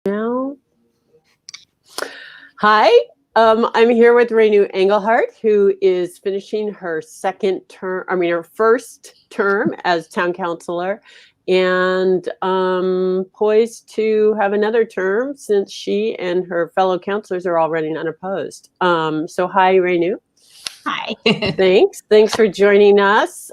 Now, hi, I'm here with Renu Englehart, who is finishing her first term as town councilor, and poised to have another term since she and her fellow councilors are all running unopposed. So hi, Renu. Hi. Thanks for joining us.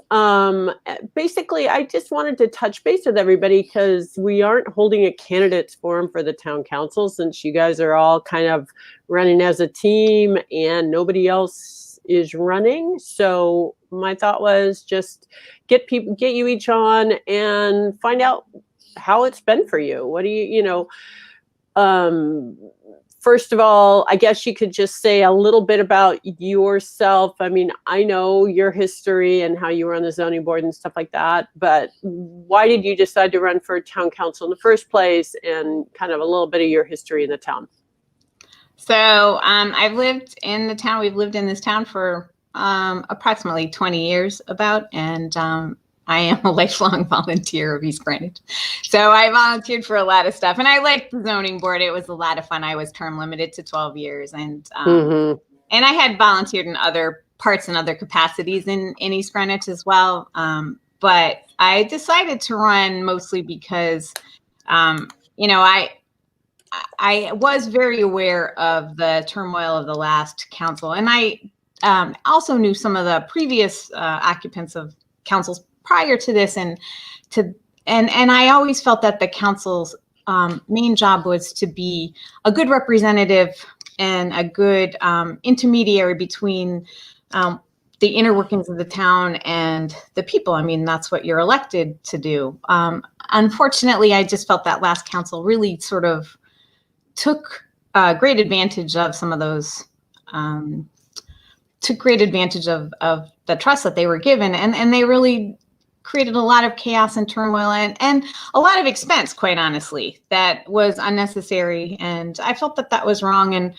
Basically, I just wanted to touch base with everybody because we aren't holding a candidates forum for the town council since you guys are all kind of running as a team and nobody else is running. So my thought was just get you each on and find out how it's been for you. What do you first of all, I guess you could just say a little bit about yourself. I mean, I know your history and how you were on the zoning board and stuff like that, but why did you decide to run for town council in the first place, and kind of a little bit of your history in the town? So I've lived in the town. We've lived in this town for approximately 20 years and I am a lifelong volunteer of East Greenwich. So I volunteered for a lot of stuff, and I liked the zoning board. It was a lot of fun. I was term limited to 12 years, and I had volunteered in other parts and other capacities in East Greenwich as well. But I decided to run mostly because, I was very aware of the turmoil of the last council, and I also knew some of the previous occupants of councils prior to this, and I always felt that the council's main job was to be a good representative and a good intermediary between the inner workings of the town and the people. I mean, that's what you're elected to do. Unfortunately, I just felt that last council really sort of took great advantage of some of those, took great advantage of the trust that they were given, and they really created a lot of chaos and turmoil and a lot of expense, quite honestly, that was unnecessary. And I felt that was wrong. And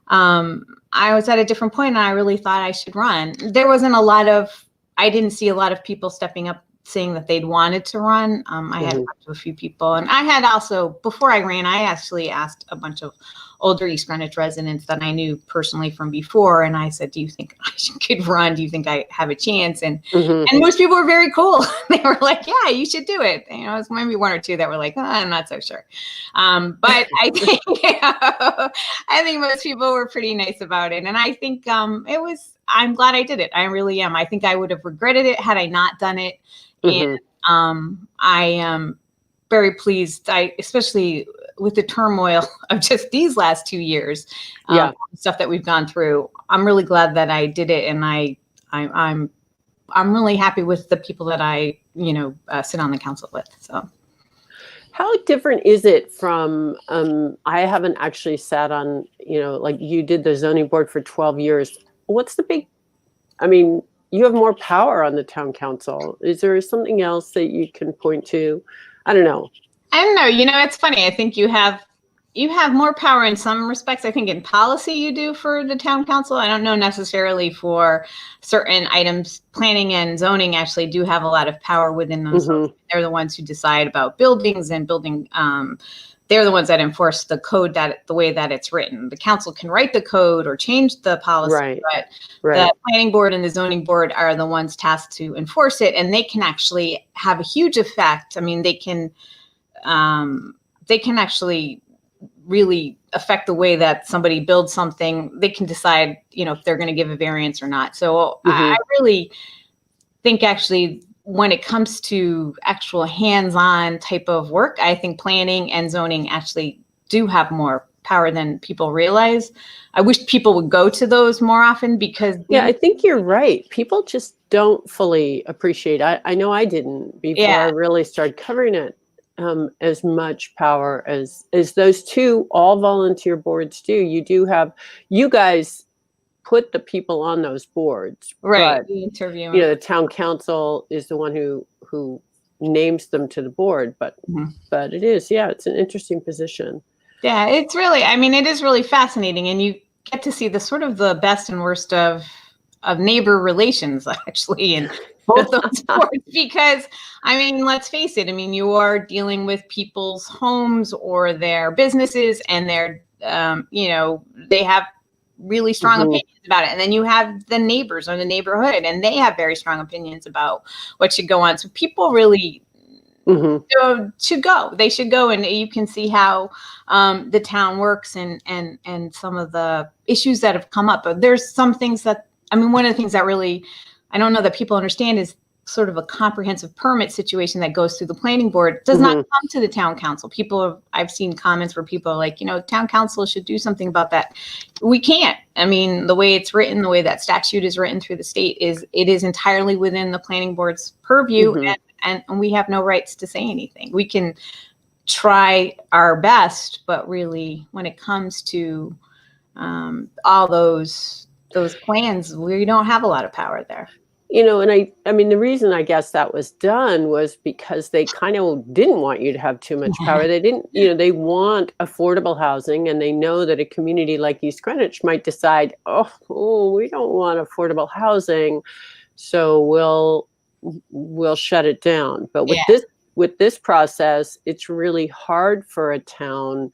I was at a different point, and I really thought I should run. I didn't see a lot of people stepping up saying that they'd wanted to run. I had talked to a few people, and I had also, before I ran, I actually asked a bunch of older East Greenwich residents that I knew personally from before, and I said, do you think I could run? Do you think I have a chance? And most people were very cool. They were like, yeah, you should do it. It was maybe one or two that were like, I'm not so sure. But I think I think most people were pretty nice about it, and I think I'm glad I did it. I really am. I think I would have regretted it had I not done it. And I am very pleased, especially with the turmoil of just these last 2 years, stuff that we've gone through. I'm really glad that I did it, and I'm really happy with the people that I sit on the council with. So, how different is it from? I haven't actually sat on, like you did the zoning board for 12 years. What's the big? I mean, you have more power on the town council. Is there something else that you can point to? I don't know. It's funny. I think you have more power in some respects. I think in policy you do for the town council. I don't know necessarily for certain items. Planning and zoning actually do have a lot of power within those. They're the ones who decide about buildings and building. They're the ones that enforce the code the way that it's written. The council can write the code or change the policy, but the planning board and the zoning board are the ones tasked to enforce it, and they can actually have a huge effect. I mean, they can actually really affect the way that somebody builds something. They can decide, if they're going to give a variance or not. So I really think actually, when it comes to actual hands-on type of work, I think planning and zoning actually do have more power than people realize. I wish people would go to those more often because... Yeah, I think you're right. People just don't fully appreciate. I know I didn't before I really started covering it, as much power as those two all volunteer boards do. You guys put the people on those boards, right? But, the town council is the one who names them to the board. But it is, it's an interesting position. Yeah, it's really. I mean, it is really fascinating, and you get to see the sort of the best and worst of neighbor relations actually in both those boards, because I mean, let's face it, I mean, you are dealing with people's homes or their businesses, and they're they have really strong opinions about it. And then you have the neighbors or the neighborhood, and they have very strong opinions about what should go on. So people really should go. They should go, and you can see how the town works and some of the issues that have come up. But there's some things that, I mean, one of the things that really, I don't know that people understand is sort of a comprehensive permit situation that goes through the planning board does not come to the town council. I've seen comments where people are like, town council should do something about that. We can't. I mean, the way it's written, the way that statute is written through the state it is entirely within the planning board's purview, and we have no rights to say anything. We can try our best, but really when it comes to all those plans, we don't have a lot of power there. And I mean, the reason I guess that was done was because they kind of didn't want you to have too much power. They didn't, they want affordable housing, and they know that a community like East Greenwich might decide, oh, we don't want affordable housing, so we'll shut it down. But with this process, it's really hard for a town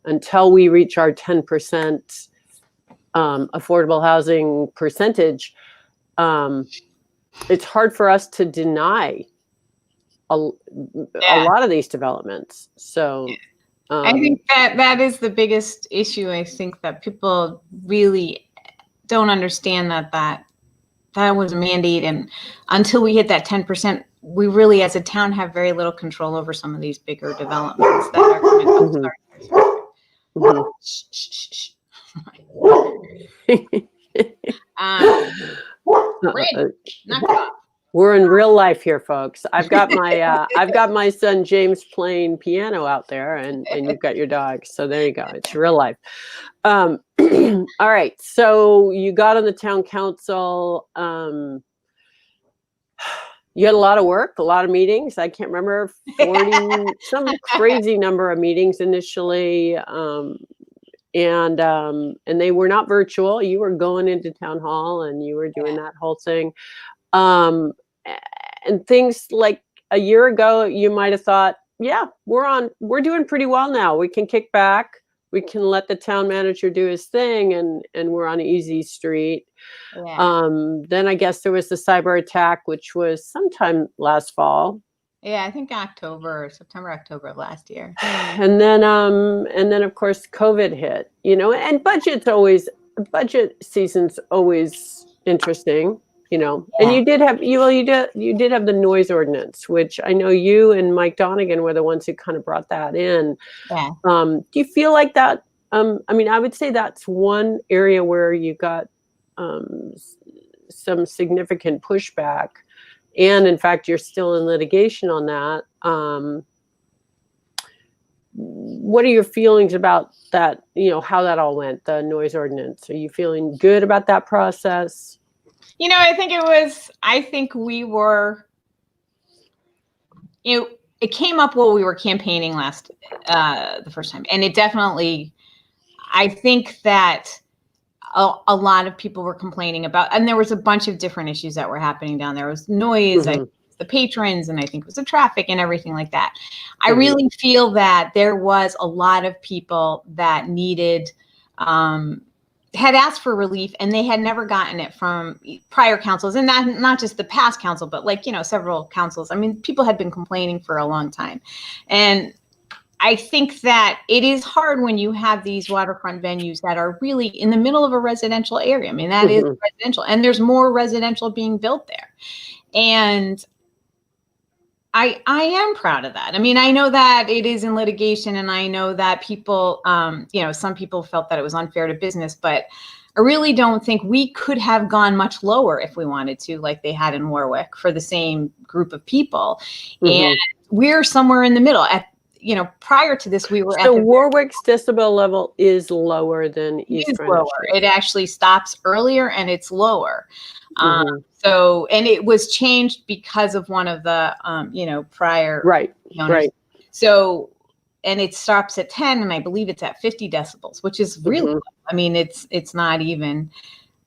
until we reach our 10% affordable housing percentage. It's hard for us to deny a lot of these developments. So I think that is the biggest issue. I think that people really don't understand that was a mandate, and until we hit that 10%, we really, as a town, have very little control over some of these bigger developments that are coming. We're in real life here, folks. I've got my son James playing piano out there, and you've got your dog. So there you go. It's real life. All right. So you got on the town council. You had a lot of work, a lot of meetings. I can't remember, 40, some crazy number of meetings initially. And they were not virtual. You were going into town hall and you were doing that whole thing. And things like a year ago, you might have thought, yeah, we're doing pretty well now. We can kick back. We can let the town manager do his thing, and we're on easy street. Yeah. Then I guess there was the cyber attack, which was sometime last fall. Yeah, I think September, October of last year. And then of course COVID hit, and budget season's always interesting, Yeah. And you did have the noise ordinance, which I know you and Mike Donegan were the ones who kind of brought that in. Yeah. Do you feel like that? I mean, I would say that's one area where you got some significant pushback. And in fact, you're still in litigation on that. What are your feelings about that? How that all went, the noise ordinance. Are you feeling good about that process? I think we were, it came up while we were campaigning the first time. And it definitely, I think that a lot of people were complaining about, and there was a bunch of different issues that were happening down there. It was noise, the patrons, and I think it was the traffic and everything like that. I really feel that there was a lot of people that needed, had asked for relief, and they had never gotten it from prior councils, and not just the past council, but several councils. I mean, people had been complaining for a long time. And I think that it is hard when you have these waterfront venues that are really in the middle of a residential area. I mean, that is residential, and there's more residential being built there. And I am proud of that. I mean, I know that it is in litigation, and I know that people, some people felt that it was unfair to business, but I really don't think we could have gone much lower if we wanted to, like they had in Warwick for the same group of people. And we're somewhere in the middle. Prior to this, we were at Warwick's decibel level is lower than East Greenwich. It actually stops earlier, and it's lower. And it was changed because of one of the, prior. Right. So, and it stops at 10, and I believe it's at 50 decibels, which is really low. I mean, it's not even,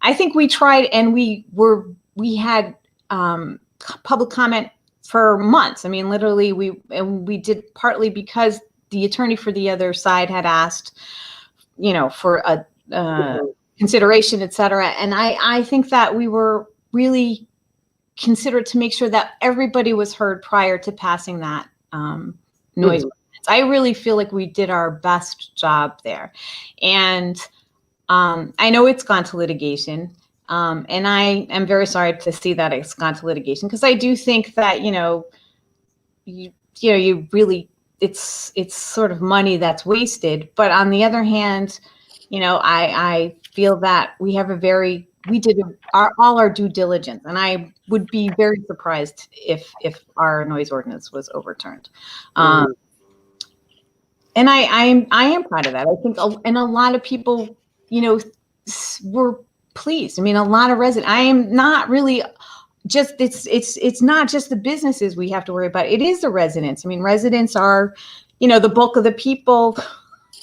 I think we tried, and we had public comment for months. I mean, literally, we did partly because the attorney for the other side had asked, for a consideration, et cetera. And I think that we were really considerate to make sure that everybody was heard prior to passing that noise ordinance. I really feel like we did our best job there. And I know it's gone to litigation. And I am very sorry to see that it's gone to litigation, because I do think that, you really, it's sort of money that's wasted. But on the other hand, I feel that we did all our due diligence, and I would be very surprised if our noise ordinance was overturned. And I am proud of that. I think, and a lot of people, were pleased. I mean, a lot of residents. I am not really just it's not just the businesses we have to worry about. It is the residents. I mean, residents are, the bulk of the people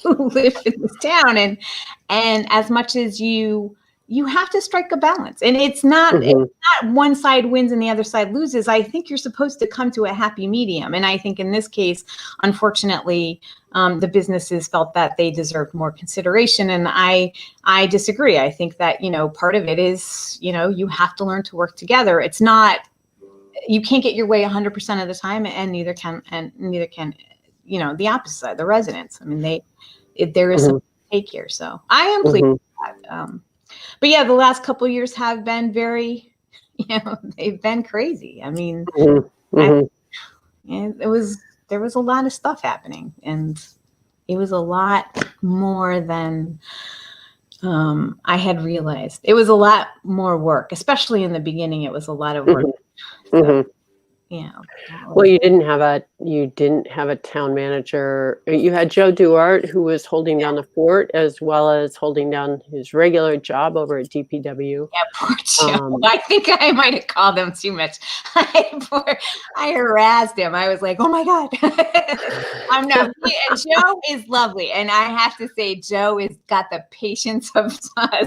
who live in this town, and as much as you have to strike a balance, and it's not one side wins and the other side loses. I think you're supposed to come to a happy medium, and I think in this case, unfortunately, the businesses felt that they deserved more consideration, and I disagree. I think that part of it is you have to learn to work together. It's not, you can't get your way 100% of the time, and neither can the opposite side, the residents. I mean, there is some take here, so I am pleased with that. But yeah, the last couple of years have been very, they've been crazy. I mean, there was a lot of stuff happening, and it was a lot more than I had realized. It was a lot more work, especially in the beginning. It was a lot of work. So, well, you didn't have a town manager. You had Joe Duarte, who was holding down the fort as well as holding down his regular job over at DPW. Yeah, poor Joe. I think I might have called him too much. I harassed him. I was like, oh my God. Joe is lovely. And I have to say, Joe has got the patience of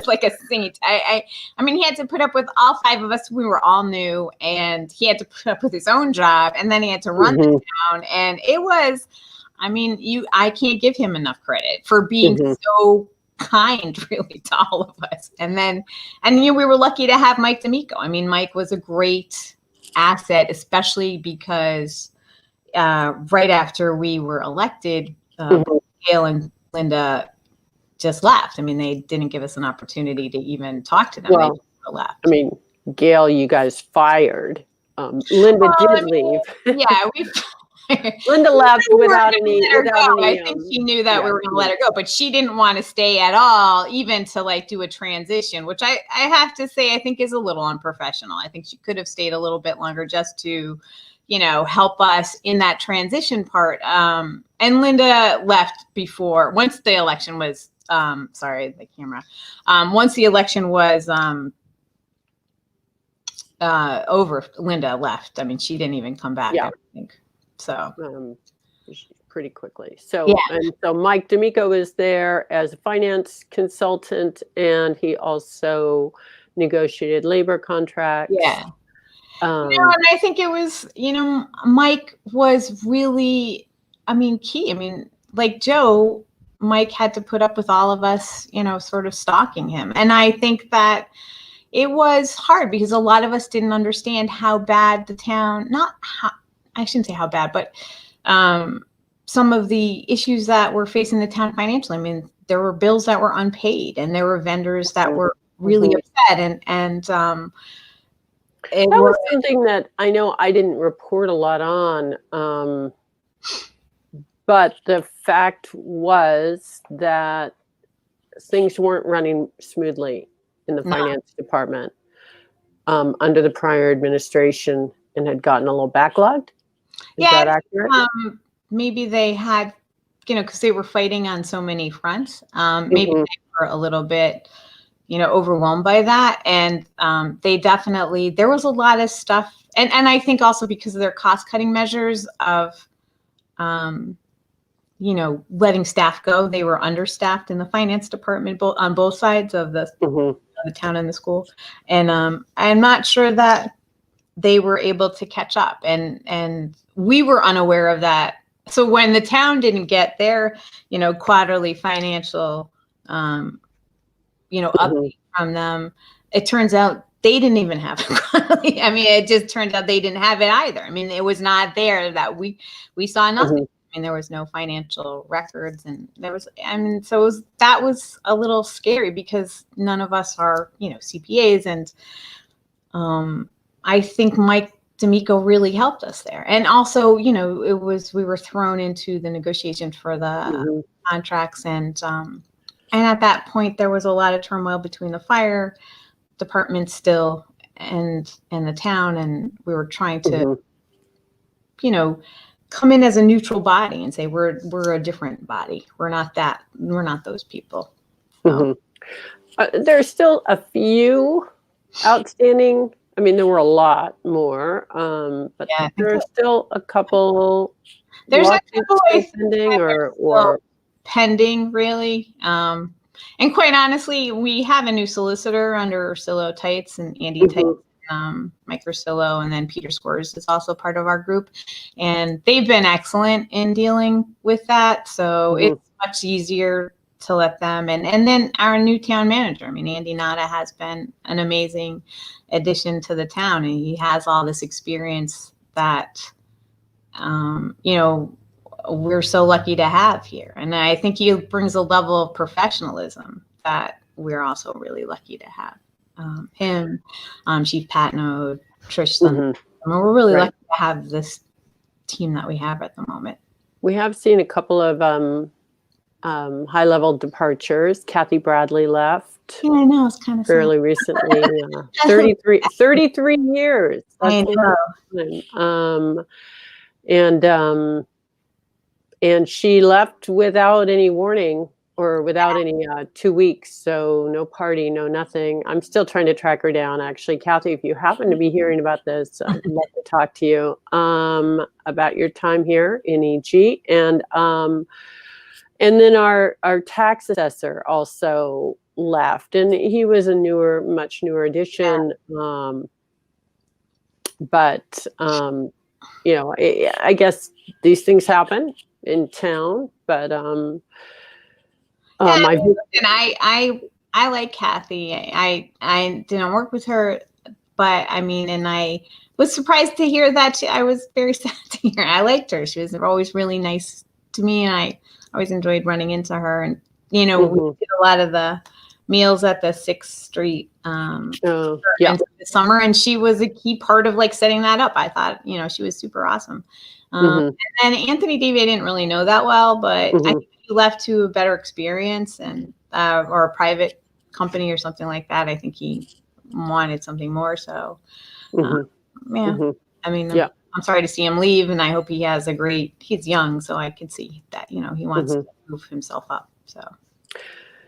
like a saint. I mean, he had to put up with all five of us. We were all new, and he had to put up with his own job, and then he had to run the town. And it was, I mean, I can't give him enough credit for being so kind, really, to all of us. And we were lucky to have Mike D'Amico. I mean, Mike was a great asset, especially because right after we were elected, Gail and Linda just left. I mean, they didn't give us an opportunity to even talk to them. Well, they left. I mean, Gail, you guys fired. Linda did leave. Yeah, Linda left without any. I think she knew that we were going to let her go, but she didn't want to stay at all, even to like do a transition, which I have to say I think is a little unprofessional. I think she could have stayed a little bit longer just to, help us in that transition part. And Linda left once the election was. Sorry, the camera. Once the election was over, Linda left. I mean, she didn't even come back. Yeah. I think so. Pretty quickly. So, and so Mike D'Amico was there as a finance consultant, and he also negotiated labor contracts. Yeah. And I think it was, Mike was really, key. I mean, like Joe, Mike had to put up with all of us, sort of stalking him. And I think that it was hard because a lot of us didn't understand how bad the town, I shouldn't say how bad, but some of the issues that were facing the town financially. I mean, there were bills that were unpaid, and there were vendors that were really upset. And that was something that I know I didn't report a lot on. But the fact was that things weren't running smoothly in the finance department under the prior administration, and had gotten a little backlogged. Is that accurate? Maybe they had, because they were fighting on so many fronts. Maybe they were a little bit, overwhelmed by that. And they definitely, there was a lot of stuff. And I think also because of their cost cutting measures of, letting staff go, they were understaffed in the finance department, on both sides of the the town and the school. And I'm not sure that they were able to catch up, and we were unaware of that. So when the town didn't get their, quarterly financial, update from them, it turns out they didn't even have it quarterly. I mean, it just turned out they didn't have it either. I mean, it was not there, that we saw nothing. I mean, there was no financial records, and so that was a little scary because none of us are, CPAs, and I think Mike D'Amico really helped us there. And also, we were thrown into the negotiation for the contracts, and at that point there was a lot of turmoil between the fire department still and the town, and we were trying to, come in as a neutral body and say we're a different body. We're not those people. So. There's still a few outstanding. I mean, there were a lot more, but there are still a couple. There's a couple pending or pending, really. And quite honestly, we have a new solicitor under Ursillo Tights and Andy Tights. Mike Ursillo, and then Peter Squires is also part of our group, and they've been excellent in dealing with that. So it's much easier to let them, and then our new town manager. I mean, Andy Nada has been an amazing addition to the town, and he has all this experience that, we're so lucky to have here. And I think he brings a level of professionalism that we're also really lucky to have. Him, Chief Patno, Trish, we're really lucky to have this team that we have at the moment. We have seen a couple of high-level departures. Kathy Bradley left. Yeah, I know, it's kind of fairly recently. 33 years. I know. And she left without any warning, or without any 2 weeks. So no party, no nothing. I'm still trying to track her down, actually. Kathy, if you happen to be hearing about this, I'd love to talk to you about your time here in EG. And then our tax assessor also left, and he was a much newer addition. But I guess these things happen in town. But I like Kathy. I didn't work with her, but I mean, and I was surprised to hear that. I was very sad to hear. I liked her. She was always really nice to me, and I always enjoyed running into her. And we did a lot of the meals at the 6th Street in the summer, and she was a key part of setting that up. I thought she was super awesome. And then Anthony Davey, I didn't really know that well, but I think he left to a better experience and or a private company or something like that. I think he wanted something more. So I mean, I'm sorry to see him leave, and I hope he has he's young, so I can see that, he wants to move himself up.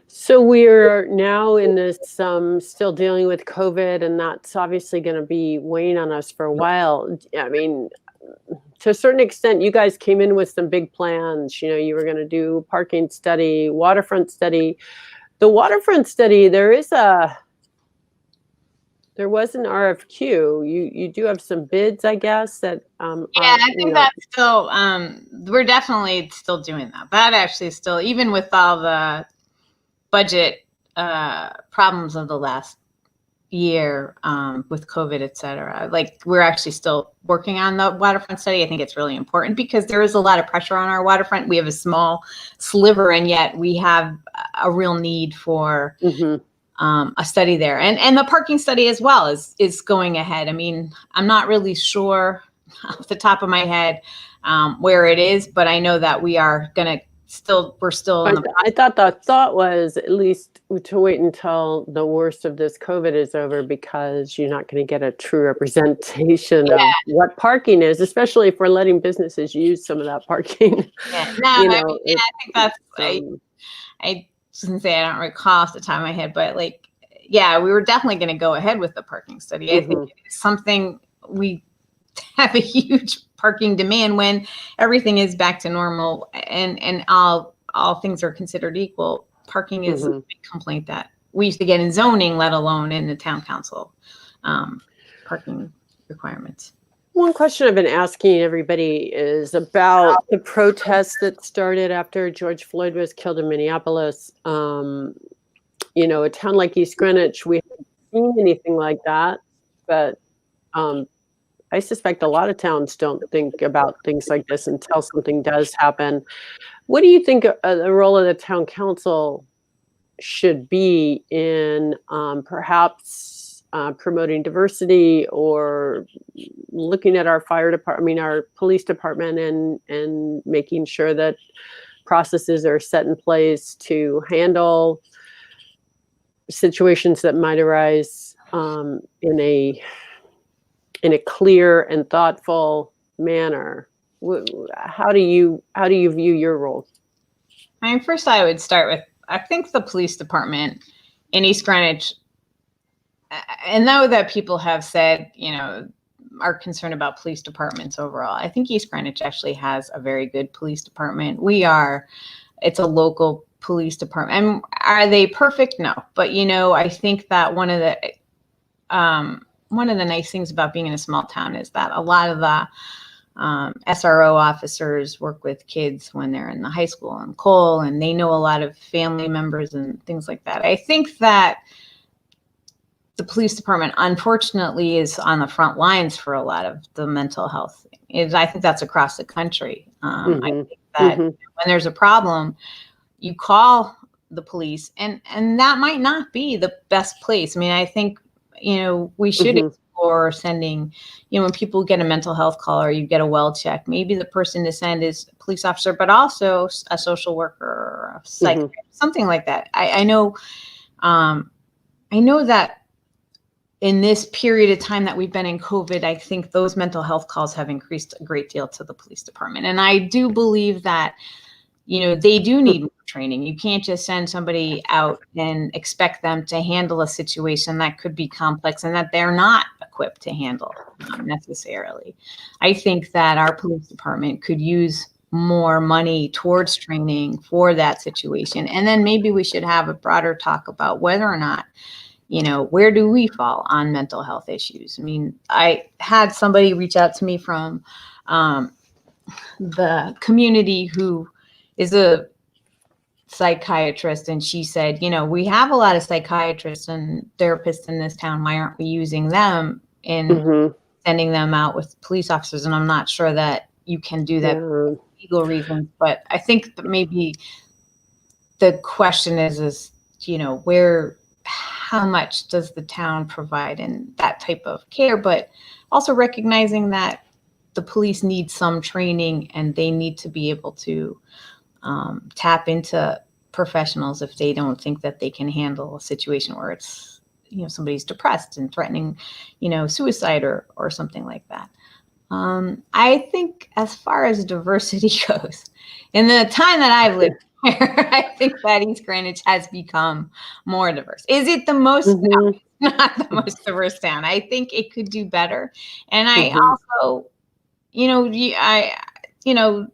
So we're now in this, still dealing with COVID, and that's obviously going to be weighing on us for a while. I mean, to a certain extent, you guys came in with some big plans. You were going to do parking study, waterfront study. The waterfront study, there was an RFQ. You do have some bids, I guess. That I think that's still. We're definitely still doing that. That actually is still, even with all the budget problems of the last year with COVID, et cetera. We're actually still working on the waterfront study. I think it's really important because there is a lot of pressure on our waterfront. We have a small sliver, and yet we have a real need for a study there. And the parking study as well is going ahead. I mean, I'm not really sure off the top of my head where it is, but I know that we are going to we're still in the I thought the thought was at least to wait until the worst of this COVID is over, because you're not going to get a true representation of what parking is, especially if we're letting businesses use some of that parking. I think that's I shouldn't say I don't recall off the top of my head, but we were definitely going to go ahead with the parking study. I think it's something we have a huge parking demand when everything is back to normal and all things are considered equal. Parking is a big complaint that we used to get in zoning, let alone in the town council parking requirements. One question I've been asking everybody is about the protests that started after George Floyd was killed in Minneapolis. You know, a town like East Greenwich, we haven't seen anything like that, but I suspect a lot of towns don't think about things like this until something does happen. What do you think the role of the town council should be in perhaps promoting diversity or looking at our fire department, our police department, and making sure that processes are set in place to handle situations that might arise in a clear and thoughtful manner? How do you view your role? I mean, first I would start with, I think the police department in East Greenwich, I know that people have said, you know, are concerned about police departments overall. I think East Greenwich actually has a very good police department. It's a local police department. And are they perfect? No. But, you know, I think that one of the nice things about being in a small town is that a lot of the SRO officers work with kids when they're in the high school and Cole, and they know a lot of family members and things like that. I think that the police department, unfortunately, is on the front lines for a lot of the mental health. I think that's across the country. I think that when there's a problem, you call the police, and that might not be the best place. I mean, I think, you know, we should explore sending, you know, when people get a mental health call or you get a well check, maybe the person to send is a police officer, but also a social worker or a psychiatrist, something like that. I know that in this period of time that we've been in COVID, I think those mental health calls have increased a great deal to the police department. And I do believe that, you know, they do need more training. You can't just send somebody out and expect them to handle a situation that could be complex and that they're not equipped to handle necessarily. I think that our police department could use more money towards training for that situation. And then maybe we should have a broader talk about whether or not, you know, where do we fall on mental health issues? I mean, I had somebody reach out to me from the community who is a psychiatrist, and she said, you know, we have a lot of psychiatrists and therapists in this town. Why aren't we using them in sending them out with police officers? And I'm not sure that you can do that for legal reasons, but I think that maybe the question is, you know, how much does the town provide in that type of care, but also recognizing that the police need some training and they need to be able to tap into professionals if they don't think that they can handle a situation where it's, you know, somebody's depressed and threatening, you know, suicide or something like that. I think as far as diversity goes, in the time that I've lived here, I think that East Greenwich has become more diverse. Is it the most? No, it's not the most diverse town. I think it could do better. And I also, you know,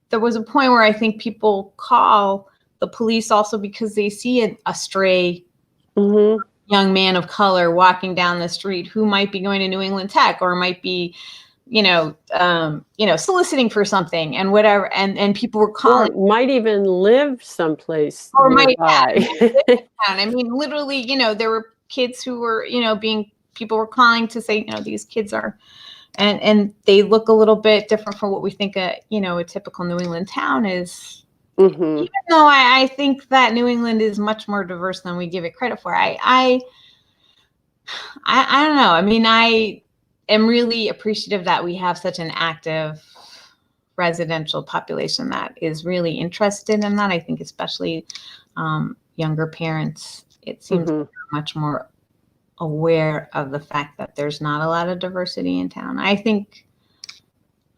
there was a point where I think people call the police also because they see a stray young man of color walking down the street who might be going to New England Tech or might be, soliciting for something and whatever. And people were calling. Or might even live someplace Or nearby. I mean, literally, you know, there were kids who were, you know, people were calling to say, you know, these kids are, and they look a little bit different from what we think a typical New England town is. Even though I think that New England is much more diverse than we give it credit for. I don't know. I mean, I am really appreciative that we have such an active residential population that is really interested in that. I think especially younger parents, it seems like they're much more aware of the fact that there's not a lot of diversity in town. I think,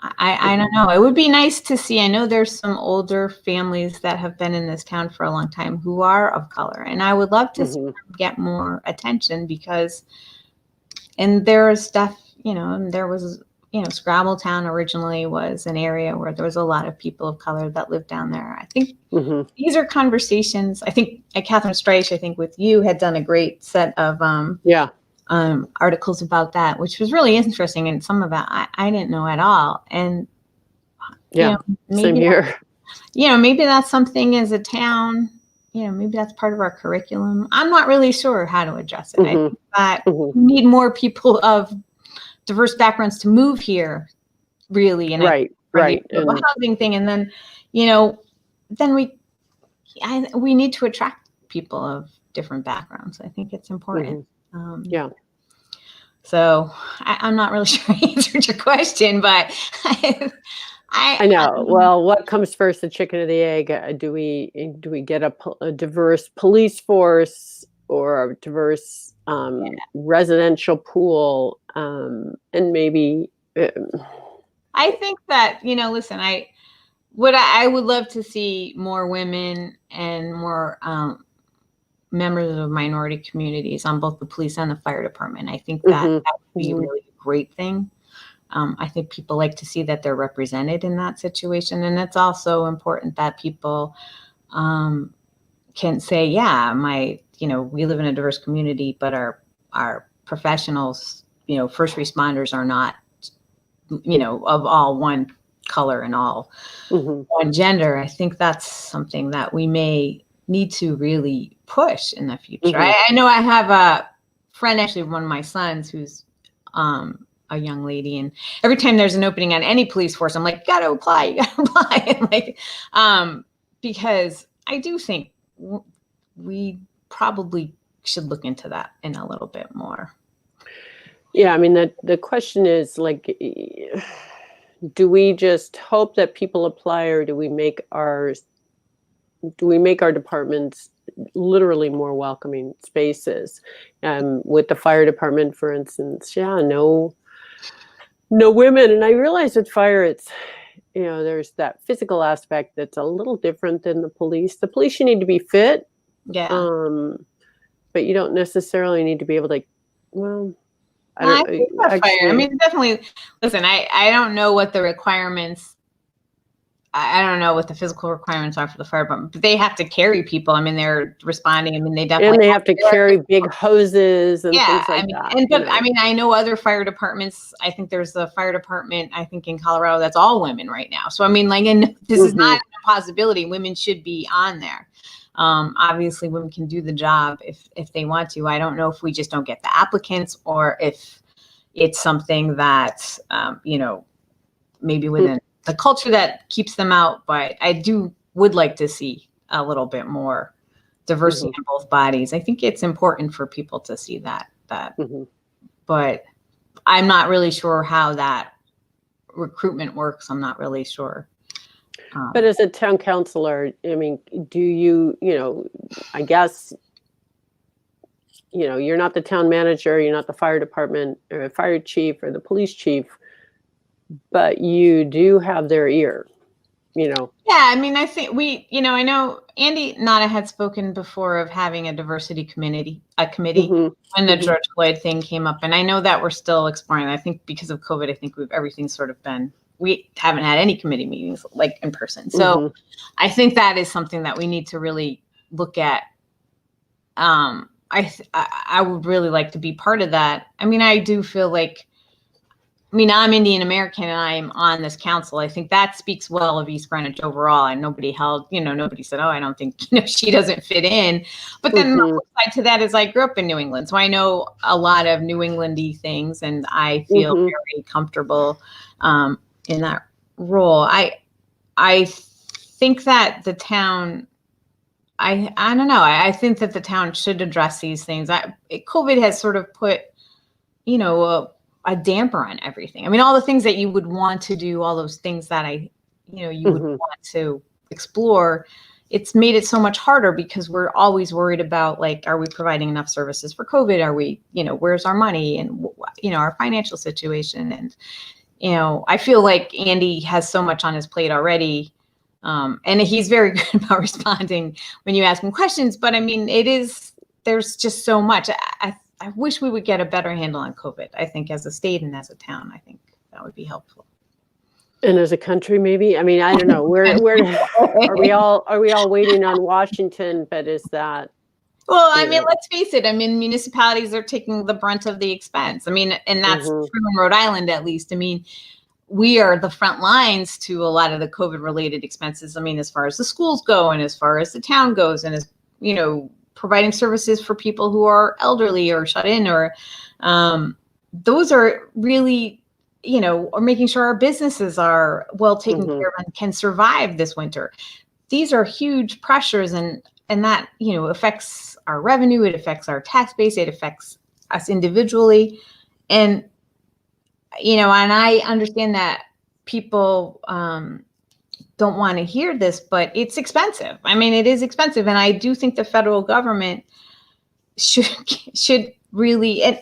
I don't know. It would be nice to see. I know there's some older families that have been in this town for a long time who are of color, and I would love to see them get more attention because, and there's stuff, you know, and there was Scrabble Town originally was an area where there was a lot of people of color that lived down there. I think these are conversations. I think Catherine Streich, I think with you, had done a great set of articles about that, which was really interesting. And some of that I didn't know at all. And same here. Maybe that's something as a town. Maybe that's part of our curriculum. I'm not really sure how to address it. I think that we need more people of diverse backgrounds to move here, really. And right. The housing thing, and then, then we need to attract people of different backgrounds. I think it's important. So I'm not really sure I answered your question, but I know. Well, what comes first, the chicken or the egg? Do we get a diverse police force or a diverse residential pool? And maybe I think that, listen, I would love to see more women and more members of minority communities on both the police and the fire department. I think that would be really a great thing. I think people like to see that they're represented in that situation. And it's also important that people can say, we live in a diverse community, but our professionals, first responders are not, of all one color and all one gender. I think that's something that we may need to really push in the future. I know I have a friend, actually one of my sons, who's a young lady, and every time there's an opening on any police force, I'm like, you gotta apply. And because I do think we probably should look into that in a little bit more. Yeah, I mean, the question is, do we just hope that people apply, or do we make our departments literally more welcoming spaces? With the fire department, for instance, no women. And I realize with fire, it's, there's that physical aspect that's a little different than the police. The police, you need to be fit. Yeah. But you don't necessarily need to be able to, I think that's fire. I mean, definitely, listen, I don't know what the requirements, I don't know what the physical requirements are for the fire department, but they have to carry people. I mean, they're responding. I mean, they definitely. And they have to carry big hoses and things like that. I know other fire departments. I think there's a fire department, I think in Colorado, that's all women right now. So, I mean, and this is not a possibility. Women should be on there. Obviously, women can do the job if they want to. I don't know if we just don't get the applicants, or if it's something that, maybe within the culture that keeps them out. But I would like to see a little bit more diversity in both bodies. I think it's important for people to see that. But I'm not really sure how that recruitment works. I'm not really sure. But as a town councilor, I mean, do you, I guess, you're not the town manager, you're not the fire department or the fire chief or the police chief, but you do have their ear, Yeah, I mean, I think I know Andy Nada had spoken before of having a diversity committee when the George Floyd thing came up. And I know that we're still exploring. I think because of COVID, I think everything's sort of been, we haven't had any committee meetings in person. So I think that is something that we need to really look at. I would really like to be part of that. I mean, I do feel like, I'm Indian American and I'm on this council. I think that speaks well of East Greenwich overall. And nobody said, oh, I don't think, she doesn't fit in. But then the flip side to that is I grew up in New England. So I know a lot of New England-y things, and I feel very comfortable in that role. I think that the town, I don't know. I think that the town should address these things. COVID has sort of put, a damper on everything. I mean, all the things that you would want to do, all those things that you would want to explore, it's made it so much harder because we're always worried about, are we providing enough services for COVID? Are we, where's our money and, our financial situation? And, I feel like Andy has so much on his plate already. And he's very good about responding when you ask him questions. But I mean, there's just so much. I wish we would get a better handle on COVID, I think, as a state and as a town. I think that would be helpful. And as a country, maybe, I mean, I don't know, where are we all waiting on Washington, but is that? Well, I mean, let's face it. I mean, municipalities are taking the brunt of the expense. I mean, and that's true in Rhode Island, at least. I mean, we are the front lines to a lot of the COVID related expenses. I mean, as far as the schools go and as far as the town goes, and as, you know, providing services for people who are elderly or shut in, or those are really, you know, or making sure our businesses are well taken care of and can survive this winter. These are huge pressures, and that, you know, affects our revenue, it affects our tax base, it affects us individually. And, you know, and I understand that people don't want to hear this, but it's expensive. I mean, it is expensive. And I do think the federal government should really, and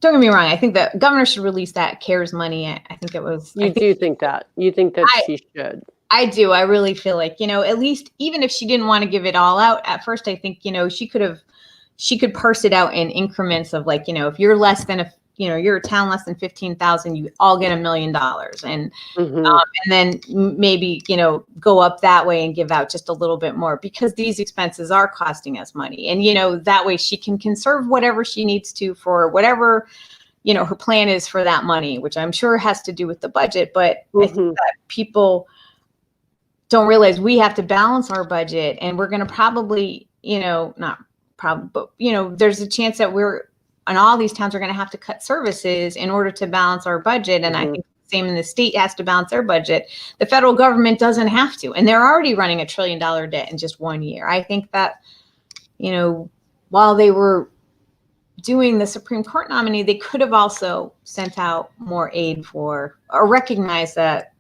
don't get me wrong, I think the governor should release that CARES money. I think it was. You think that she should? I do. I really feel like, you know, at least even if she didn't want to give it all out at first, I think, you know, she could parse it out in increments of, like, you know, if you're less than you're a town less than 15,000, you all get $1 million, and then maybe, you know, go up that way and give out just a little bit more, because these expenses are costing us money. And, you know, that way she can conserve whatever she needs to for whatever, you know, her plan is for that money, which I'm sure has to do with the budget. But I think that people don't realize we have to balance our budget, and we're going to probably, you know, not probably, but, you know, there's a chance that and all these towns are going to have to cut services in order to balance our budget. And I think the same in the state has to balance their budget. The federal government doesn't have to, and they're already running $1 trillion debt in just 1 year. I think that, you know, while they were doing the Supreme Court nominee, they could have also sent out more aid or recognized that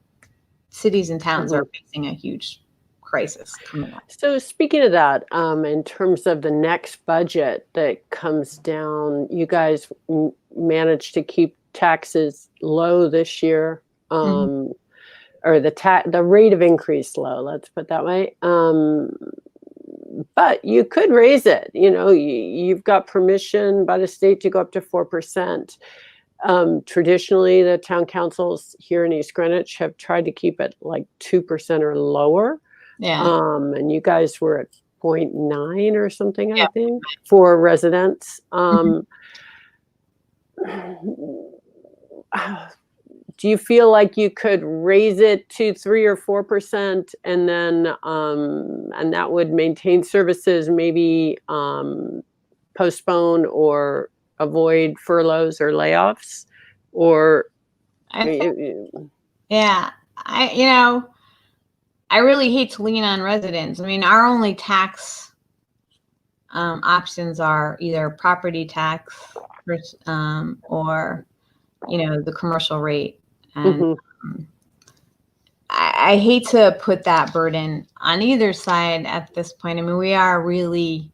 cities and towns are facing a huge crisis coming up. So speaking of that, in terms of the next budget that comes down, you guys managed to keep taxes low this year, or the rate of increase low, let's put it that way. But you could raise it. You know, you've got permission by the state to go up to 4%. Traditionally, the town councils here in East Greenwich have tried to keep it like 2% or lower. Yeah. And you guys were at 0.9 or something, I think, for residents. Do you feel like you could raise it to 3 or 4%, and then and that would maintain services, maybe postpone or avoid furloughs or layoffs? Or I really hate to lean on residents. I mean, our only tax options are either property tax or, you know, the commercial rate. And I hate to put that burden on either side at this point. I mean, we are really,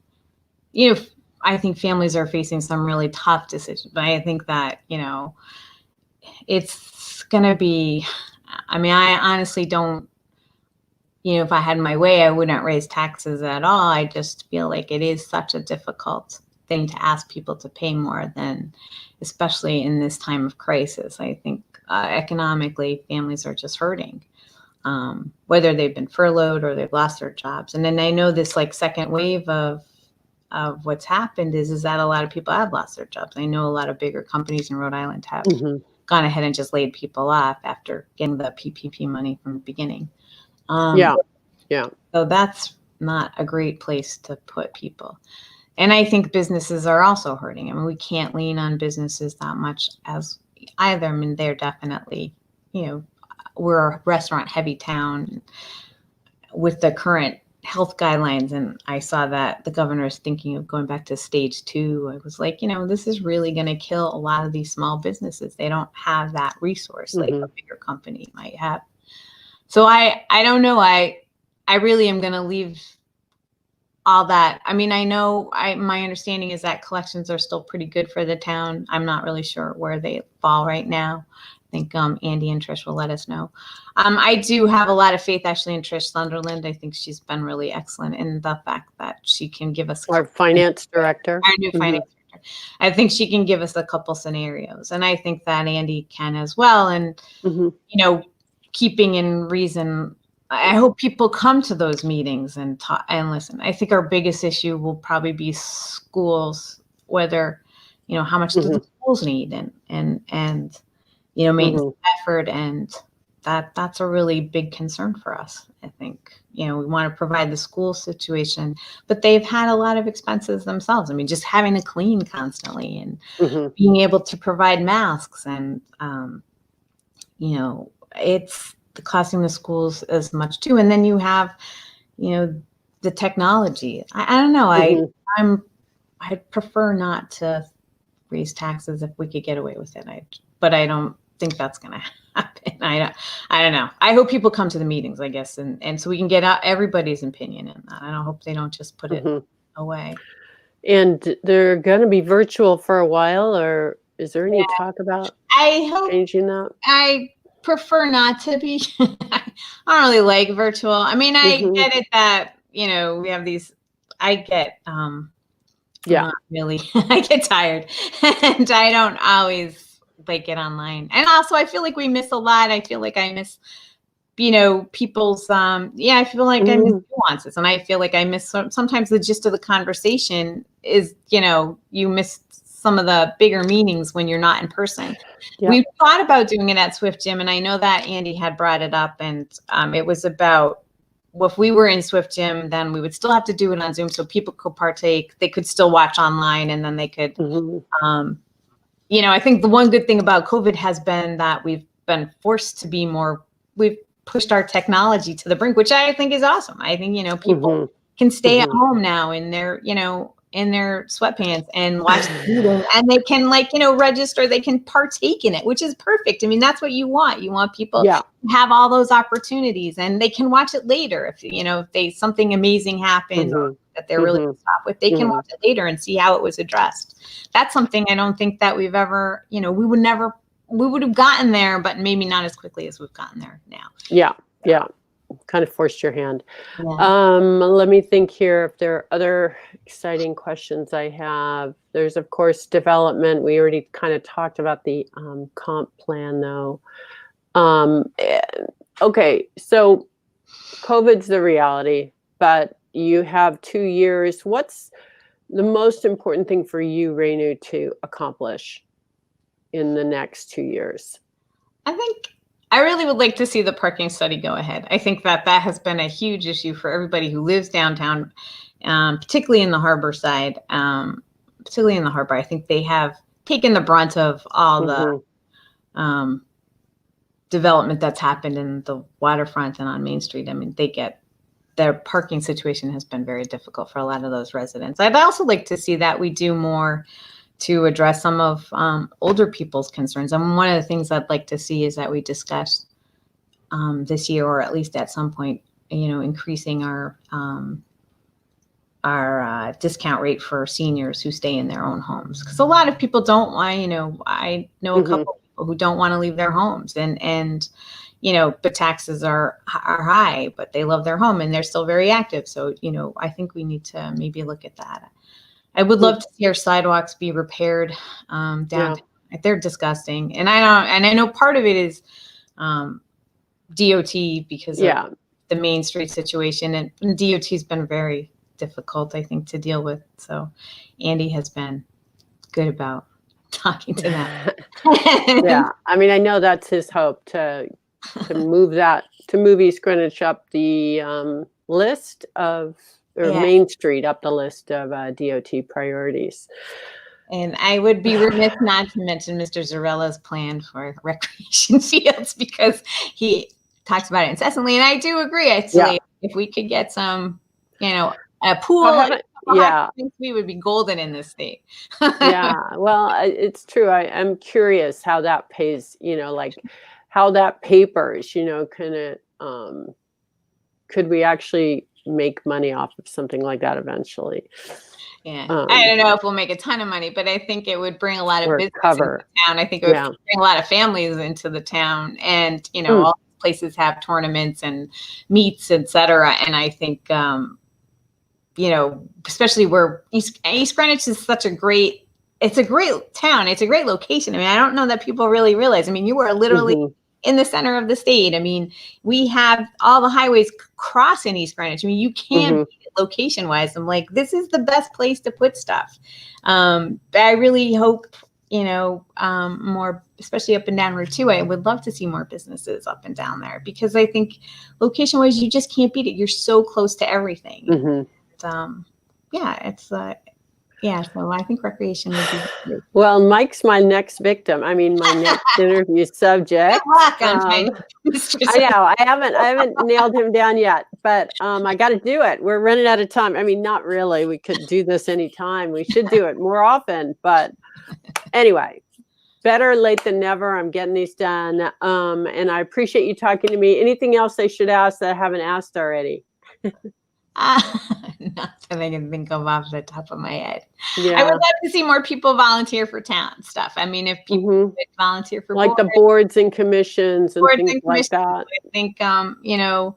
you know, I think families are facing some really tough decisions. But I think that, you know, it's going to be, I mean, I honestly don't, you know, if I had my way, I wouldn't raise taxes at all. I just feel like it is such a difficult thing to ask people to pay more than, especially in this time of crisis. I think economically, families are just hurting, whether they've been furloughed or they've lost their jobs. And then I know this like second wave of what's happened is that a lot of people have lost their jobs. I know a lot of bigger companies in Rhode Island have gone ahead and just laid people off after getting the PPP money from the beginning. So that's not a great place to put people. And I think businesses are also hurting. I mean, we can't lean on businesses that much as either. I mean, they're definitely, you know, we're a restaurant heavy town with the current health guidelines. And I saw that the governor is thinking of going back to stage 2. I was like, you know, this is really going to kill a lot of these small businesses. They don't have that resource like a bigger company might have. So I don't know. I really am going to leave all that. I mean, I know my understanding is that collections are still pretty good for the town. I'm not really sure where they fall right now. I think Andy and Trish will let us know. I do have a lot of faith actually in Trish Sunderland. I think she's been really excellent in the fact that she can give us our finance director. Our new finance director. I think she can give us a couple scenarios, and I think that Andy can as well. And, keeping in reason, I hope people come to those meetings and talk and listen. I think our biggest issue will probably be schools, whether, how much do the schools need and maintenance effort, and that's a really big concern for us. I think, we want to provide the school situation, but they've had a lot of expenses themselves. I mean, just having to clean constantly and being able to provide masks and, it's costing the schools as much too. And then you have, the technology. I don't know. I'd prefer not to raise taxes if we could get away with it. But I don't think that's going to happen. I don't know. I hope people come to the meetings, I guess, and so we can get out everybody's opinion in that. I hope they don't just put it away. And they're going to be virtual for a while, or is there any talk about changing that? I prefer not to be. I don't really like virtual. I mean, I get it that, we have these, I get, not really, I get tired and I don't always like it online. And also I feel like we miss a lot. I feel like I miss, people's, I feel like I miss nuances, and I feel like I miss sometimes the gist of the conversation is, you miss some of the bigger meanings when you're not in person. We've thought about doing it at Swift Gym, and I know that Andy had brought it up, and it was about, well, if we were in Swift Gym, then we would still have to do it on Zoom so people could partake. They could still watch online, and then they could, I think the one good thing about COVID has been that we've been forced to be more, we've pushed our technology to the brink, which I think is awesome. I think, people can stay at home now in their, in their sweatpants and watch the meeting, and they can register, they can partake in it, which is perfect. I mean, that's what you want. You want people to have all those opportunities, and they can watch it later. If something amazing happened or that they're really pissed off with, they can watch it later and see how it was addressed. That's something I don't think that we've ever, we would have gotten there, but maybe not as quickly as we've gotten there now. Yeah. Kind of forced your hand. Let me think here if there are other exciting questions I have. There's, of course, development. We already kind of talked about the comp plan, though. Okay, so COVID's the reality, but you have 2 years. What's the most important thing for you, Renu, to accomplish in the next 2 years? I think I really would like to see the parking study go ahead. I think that has been a huge issue for everybody who lives downtown, particularly in the harbor side, particularly in the harbor. I think they have taken the brunt of all the development that's happened in the waterfront and on Main Street. I mean, their parking situation has been very difficult for a lot of those residents. I'd also like to see that we do more to address some of older people's concerns. And one of the things I'd like to see is that we discuss this year, or at least at some point, increasing our discount rate for seniors who stay in their own homes. Because a lot of people don't want, I know a couple of people who don't want to leave their homes, and but taxes are high, but they love their home and they're still very active. So, I think we need to maybe look at that. I would love to see our sidewalks be repaired downtown. They're disgusting, and I know part of it is DOT because of the Main Street situation, and DOT has been very difficult, I think, to deal with. So Andy has been good about talking to them. I mean, I know that's his hope to move East Greenwich up the list of. Or Main Street up the list of DOT priorities. And I would be remiss not to mention Mr. Zarella's plan for recreation fields, because he talks about it incessantly. And I do agree. I'd say if we could get some, a pool, we would be golden in this state. Well, it's true. I'm curious how that pays, like how that papers, could we actually make money off of something like that eventually? I don't know if we'll make a ton of money, but I think it would bring a lot of business into the town. I think it would bring a lot of families into the town, and all places have tournaments and meets, etc. And I think especially where East Greenwich is such a great it's a great town. It's a great location. I mean, I don't know that people really realize. I mean, you are literally in the center of the state. I mean, we have all the highways crossing East Greenwich. I mean, you can't beat it location-wise. I'm like, this is the best place to put stuff. But I really hope, you know, more, especially up and down Route 2. I would love to see more businesses up and down there because I think location-wise, you just can't beat it. You're so close to everything. Yeah, it's yeah, so I think recreation would be great. Well, Mike's my next victim. I mean, my next interview subject. I know I haven't nailed him down yet, but I got to do it. We're running out of time. I mean, not really. We could do this anytime. We should do it more often. But anyway, better late than never. I'm getting these done. And I appreciate you talking to me. Anything else I should ask that I haven't asked already? Not that I can think of off the top of my head. Yeah. I would love to see more people volunteer for town stuff. I mean, if people would volunteer for like the boards and commissions and things like that. I think, you know,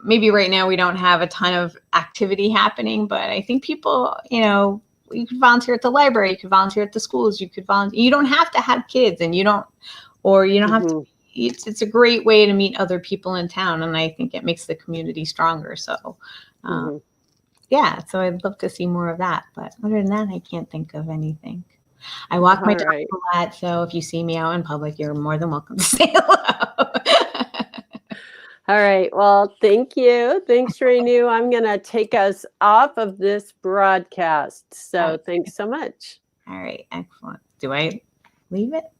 maybe right now we don't have a ton of activity happening, but I think people, you know, you could volunteer at the library, you could volunteer at the schools, you could volunteer. You don't have to have kids, and you don't have to. It's a great way to meet other people in town, and I think it makes the community stronger. So, yeah, so I'd love to see more of that. But other than that, I can't think of anything. I walk my dog a lot, so if you see me out in public, you're more than welcome to say hello. All right. Well, thank you. Thanks, Renu. I'm going to take us off of this broadcast. So thanks so much. All right. Excellent. Do I leave it?